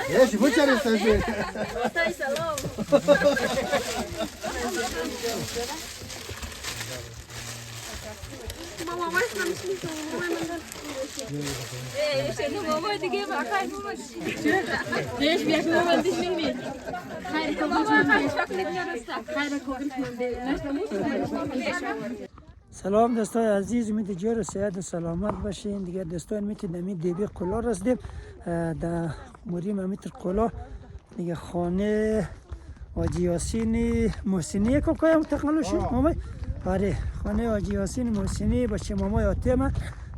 ايش بوشر استاذ سلام ماما ما اسمع مش ليك ماما دیگه بخیر ماما ليش بياكل ماما دي شنو خير ماما شكلك درسته خير كوغل سلام دوستای عزیز، امید جور و صحت و سلامت باشین. دیگه دوستان میتونید امید دیبی قلا رسیدیم در موریم امیتر قلا دیگه خانه حاجی یاسین محسنی که که تقلو شد ماما آره خانه حاجی یاسین محسنی باشه ماما یاتیمه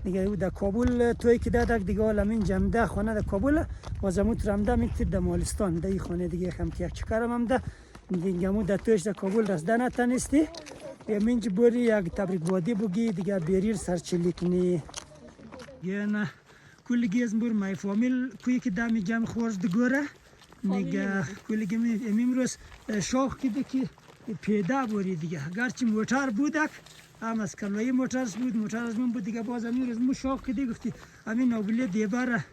دیگه او در کابل توی که دادک دیگه علمین جمده خانه در کابل وازموت رمده میتر در مالستان در این خانه دیگه خم که یک چکرم هم ده دیگه مو در تویش در کابل رسده نتنستی منج بوری یک تبریک بادی بگی دیگه بریر سرچلی کنی یه نه کل گیز بور مای فامیل کوی که دمی جمع خورش دگوره دیگه کل گیز امروز شاخ کده که پیدا بوری دیگه گرچه موتر بودک هم از کلایی موتر از من بود دیگه باز امروز مو شاخ کده گفتی امین اولی دیباره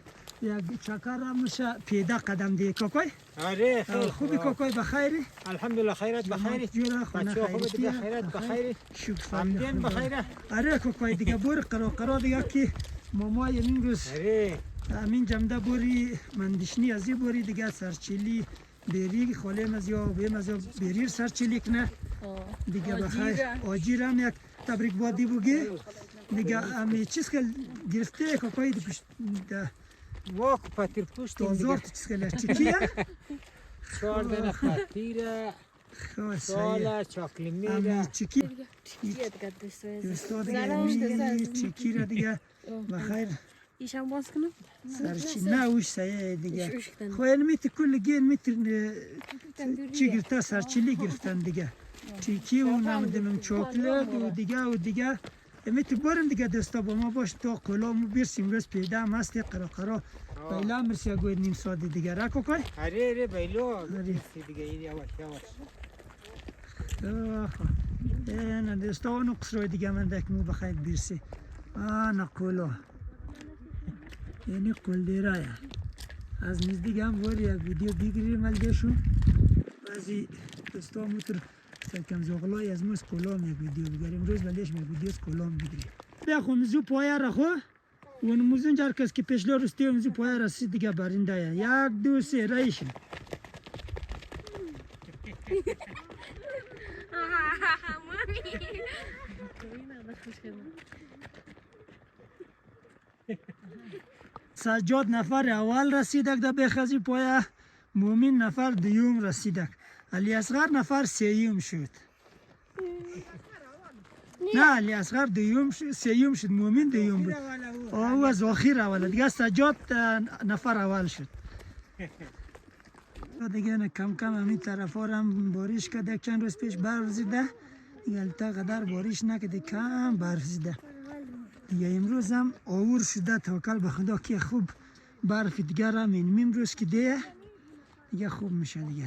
یک چکر همشه پیدا قدم دی کاکای آره خیر خوبی کاکای بخیری الحمدلله خیرت بخیری بچه‌ها خوب دیگه خیرت بخیری شکر بخیره آره کاکای دیگه بور قرار دیگه که مامای این روز آره امین جمده بوری مندشنی ازی بوری دیگه سرچلی بری خاله مزیا به مزیا بری سرچلی کنه دیگه بخیر آجیرم یک تبریک بادی بگی دیگه امی چیز که گرفته کاکای دی پشت واق پاتیر پشت تازار چیزکلر چیکیه؟ 14 پاتیره سالا چاکلی میره چیکی دوستا دیگه چیکی را دیگه بخیر ایشان باز کنم سرچی نه اوش سایه دیگه خواهی میتی کل گین میتر چی گرفته سرچیلی گرفتن دیگه چیکی و نمیدونم چاکلت و دیگه میتی بارم دیگه دوستا با ما باش تا قلامو برسیم روز پیدا هم هستی قرا بیلا مرسی گوی نیم ساعت دیگه را کوکای آره بیلو دیگه یواش نه دوستا اونو قصروی دیگه من دکمو بخیر برسی آنا قلو یعنی قل دیرای از نزدیک هم ولی یک ویدیو بگیریم الگشو بعضی دوستا موتر کم زغلای از موز کلام یک ویدیو بگیریم روز ولیش یک ویدیو از کلام بگیریم بخو مزو پایه را خو اون موزون جار کس که پیشلا رستی مزو پایه را سی دیگه برنده یک دو سه رایشیم سجاد نفر اول رسیدک در بخزی پایه مومین نفر دیوم رسیدک علی اصغر نفر سیوم شد نه علی اصغر دیوم شد سیوم شد مومین دیوم بود او از آخر اول دیگه سجاد نفر اول شد دیگه کم کم همین طرفا هم باریش کرده چند روز پیش برف زده دیگه تا قدر باریش نکده کم برف زده دیگه امروز هم آور شده توکل به خدا که خوب برف دیگر هم این امروز که دیگه خوب میشه دیگه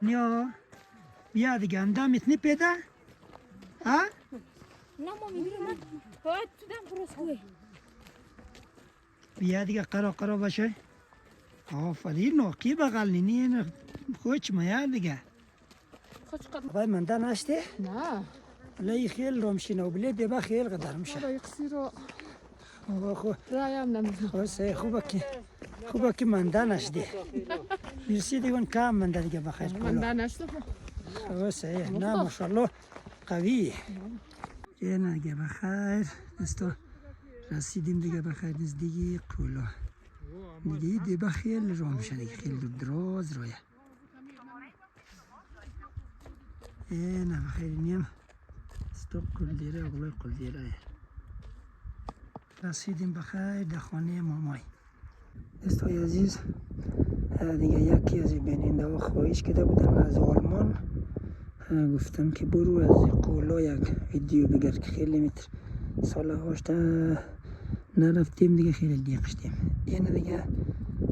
نیا بیا دیگه اندامت نپیده ها؟ نه مامی من باید تو دم برس بیا دیگه قرا باشه آفرین ناقی بغل نینی خوچ میا دیگه باید منده نشته؟ نه لای خیل رومشینه و بلی دیبا خیل قدر میشه برای قصی رو خو رایم نمیدونم خو سه خوبه که منده نشده مرسی دیگه کم منده دیگه بخیر من نشته خو سه نه ماشاءالله قوی نه دیگه بخیر دستا رسیدیم دیگه بخیر نزدیکی قولا دیگه دیبا خیل رو میشه دیگه خیل دراز رویه نه بخیر نیم استوب قلدیره اغلای قلدیره رسیدیم بخیر در خانه مامای دوستای عزیز دیگه یکی از بیننده ها خواهش کرده بودن از آلمان گفتم که برو از قولا یک ویدیو بگر که خیلی متر ساله هاشته نرفتیم دیگه خیلی دیگشتیم اینه دیگه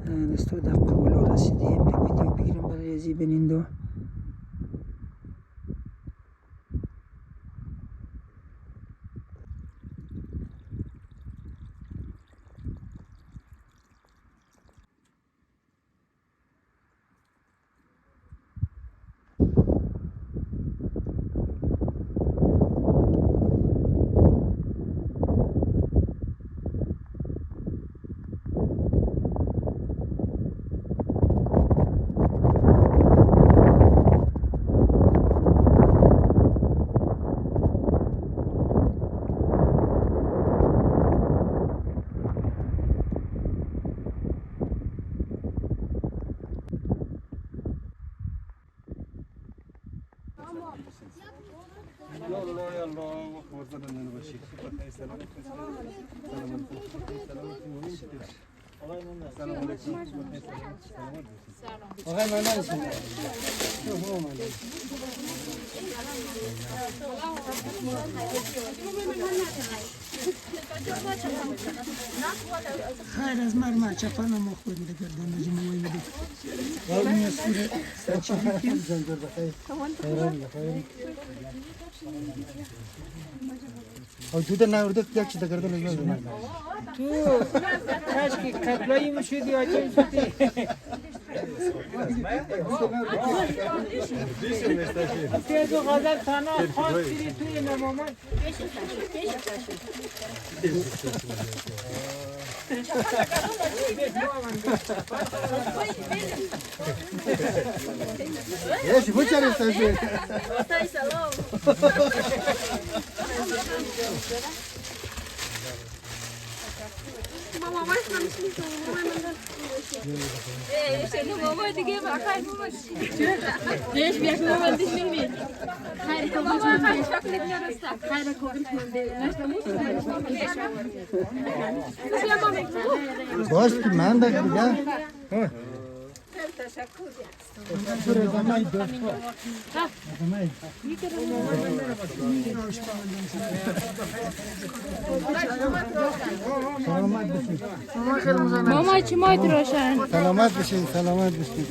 دوستا در قولا رسیدیم یک ویدیو بگیریم برای از بیننده آقای من نرسیم خیر از مرمه چپانه ما خودی دیگر دنده جمعوی میده قرمی از سوره سچی بیتیم زنجر بخیر خیران بخیر جوده نورده یک چی دگرده لگه تو کشکی قبلایی مشودی آجیم شدی تیزو غزل تانا خواست سیری توی نمامان Ești, vă ce-are să ajungi? Stai să luăm. Mama, mai să-mi spui că mama mă dă. Ești, nu mă voi de gheba, hai nu mă știi. Ești, bia că mă mă zici nimic. Hai, că mama, hai, și acum ne răsta. Hai, că mă gândesc de ăștia mulți, hai, că mă gândesc. Să mama. Boş ki ben de ya. Mama, ce mai troșan? Selamat bir şey, selamat bir şey.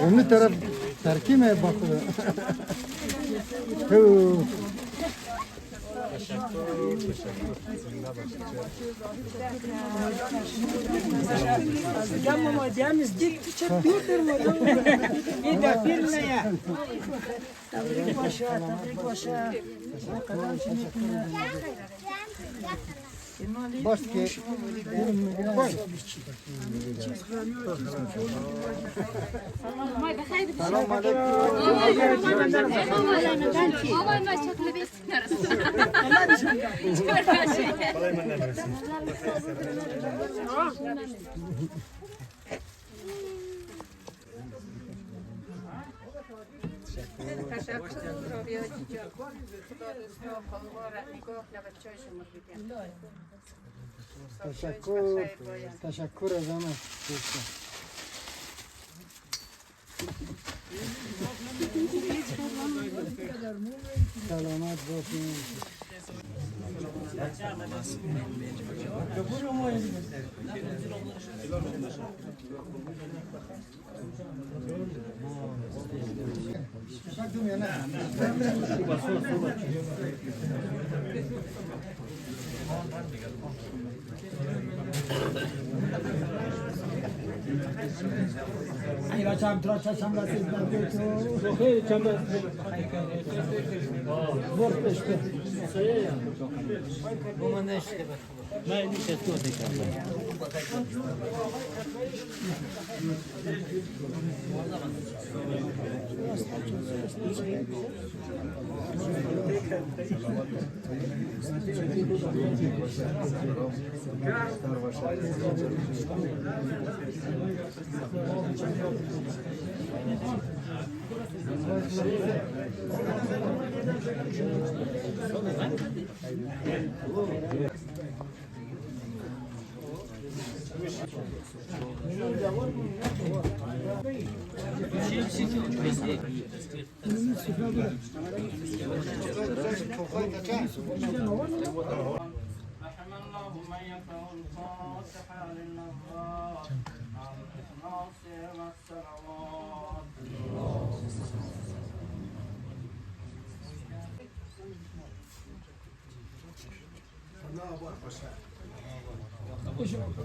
Önlü taraf terki mi bakıyor? Gama mademiz dik çok büyüktür mü? İyi de bir ne ya? Tabrik başa. Boş ki. Boş. Selam aleyküm. Mama, mai çok lebes neresi? Teşekkür ederim. Selamat olsun. Ayva çam traça çam da siz ben diyor. Çam da. Bor işte. Bu ne işte bak. Ne işte tu de kan.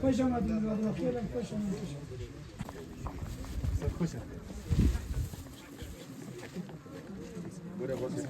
Paşam adını bırakıyorum paşam. Buraya basın.